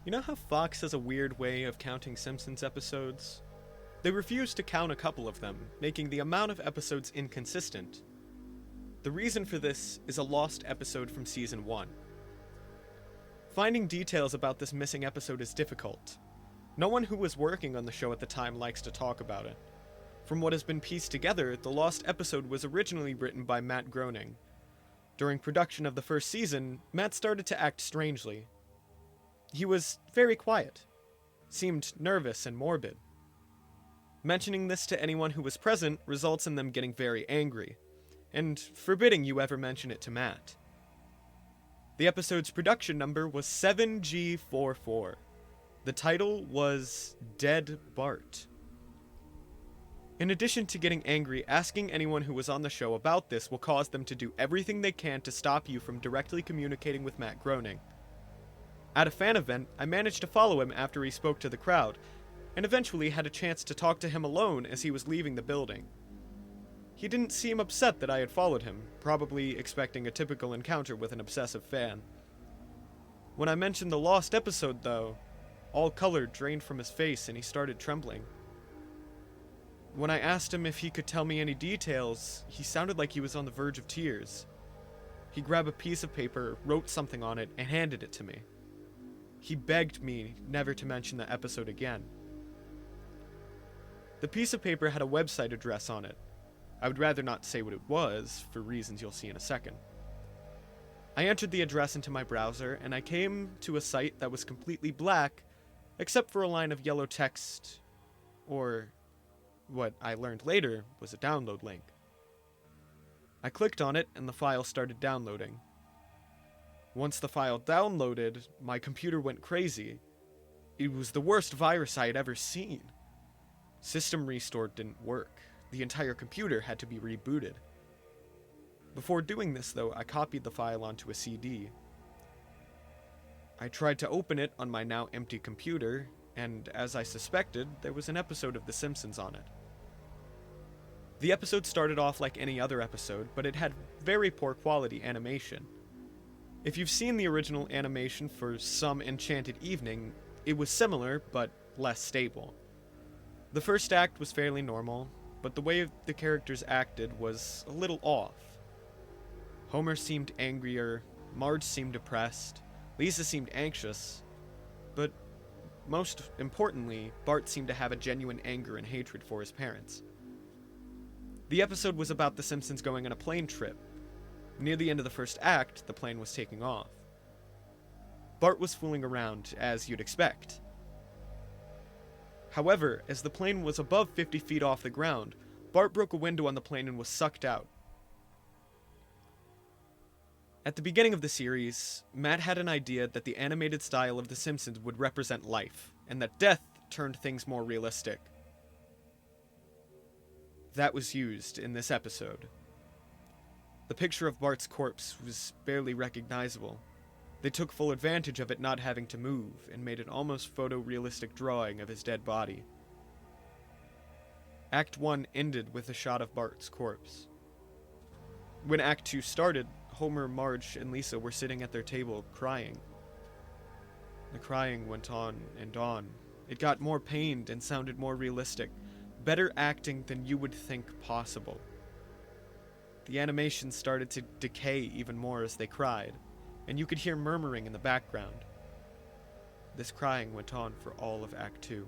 You know how Fox has a weird way of counting Simpsons episodes? They refuse to count a couple of them, making the amount of episodes inconsistent. The reason for this is a lost episode from season 1. Finding details about this missing episode is difficult. No one who was working on the show at the time likes to talk about it. From what has been pieced together, the lost episode was originally written by Matt Groening. During production of the first season, Matt started to act strangely. He was very quiet, seemed nervous and morbid. Mentioning this to anyone who was present results in them getting very angry, and forbidding you ever mention it to Matt. The episode's production number was 7G44. The title was Dead Bart. In addition to getting angry, asking anyone who was on the show about this will cause them to do everything they can to stop you from directly communicating with Matt Groening. At a fan event, I managed to follow him after he spoke to the crowd, and eventually had a chance to talk to him alone as he was leaving the building. He didn't seem upset that I had followed him, probably expecting a typical encounter with an obsessive fan. When I mentioned the lost episode, though, all color drained from his face and he started trembling. When I asked him if he could tell me any details, he sounded like he was on the verge of tears. He grabbed a piece of paper, wrote something on it, and handed it to me. He begged me never to mention the episode again. The piece of paper had a website address on it. I would rather not say what it was, for reasons you'll see in a second. I entered the address into my browser, and I came to a site that was completely black, except for a line of yellow text, or what I learned later was a download link. I clicked on it, and the file started downloading. Once the file downloaded, my computer went crazy. It was the worst virus I had ever seen. System Restore didn't work. The entire computer had to be rebooted. Before doing this, though, I copied the file onto a CD. I tried to open it on my now empty computer, and as I suspected, there was an episode of The Simpsons on it. The episode started off like any other episode, but it had very poor quality animation. If you've seen the original animation for Some Enchanted Evening, it was similar, but less stable. The first act was fairly normal, but the way the characters acted was a little off. Homer seemed angrier, Marge seemed depressed, Lisa seemed anxious, but most importantly, Bart seemed to have a genuine anger and hatred for his parents. The episode was about the Simpsons going on a plane trip. Near the end of the first act, the plane was taking off. Bart was fooling around, as you'd expect. However, as the plane was above 50 feet off the ground, Bart broke a window on the plane and was sucked out. At the beginning of the series, Matt had an idea that the animated style of The Simpsons would represent life, and that death turned things more realistic. That was used in this episode. The picture of Bart's corpse was barely recognizable. They took full advantage of it not having to move, and made an almost photorealistic drawing of his dead body. Act 1 ended with a shot of Bart's corpse. When Act 2 started, Homer, Marge, and Lisa were sitting at their table, crying. The crying went on and on. It got more pained and sounded more realistic, better acting than you would think possible. The animation started to decay even more as they cried, and you could hear murmuring in the background. This crying went on for all of Act 2.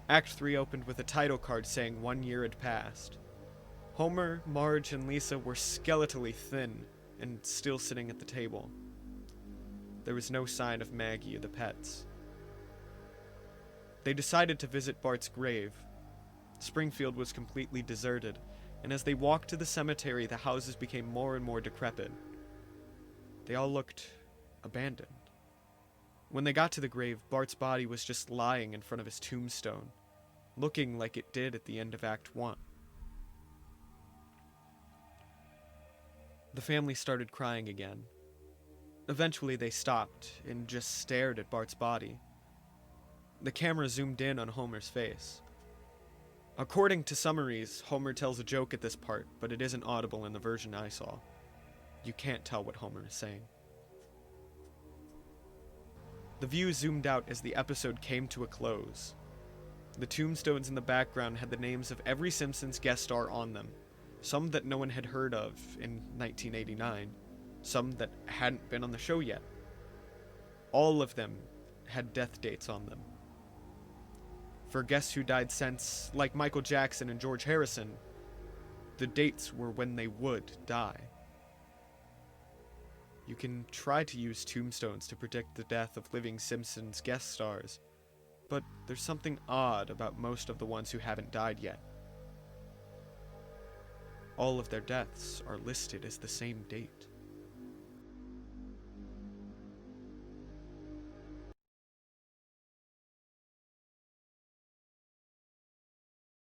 Act 3 opened with a title card saying 1 year had passed. Homer, Marge, and Lisa were skeletally thin and still sitting at the table. There was no sign of Maggie or the pets. They decided to visit Bart's grave. Springfield was completely deserted, and as they walked to the cemetery, the houses became more and more decrepit. They all looked abandoned. When they got to the grave, Bart's body was just lying in front of his tombstone, looking like it did at the end of Act 1. The family started crying again. Eventually they stopped and just stared at Bart's body. The camera zoomed in on Homer's face. According to summaries, Homer tells a joke at this part, but it isn't audible in the version I saw. You can't tell what Homer is saying. The view zoomed out as the episode came to a close. The tombstones in the background had the names of every Simpsons guest star on them, some that no one had heard of in 1989, some that hadn't been on the show yet. All of them had death dates on them. For guests who died since, like Michael Jackson and George Harrison, the dates were when they would die. You can try to use tombstones to predict the death of living Simpsons guest stars, but there's something odd about most of the ones who haven't died yet. All of their deaths are listed as the same date.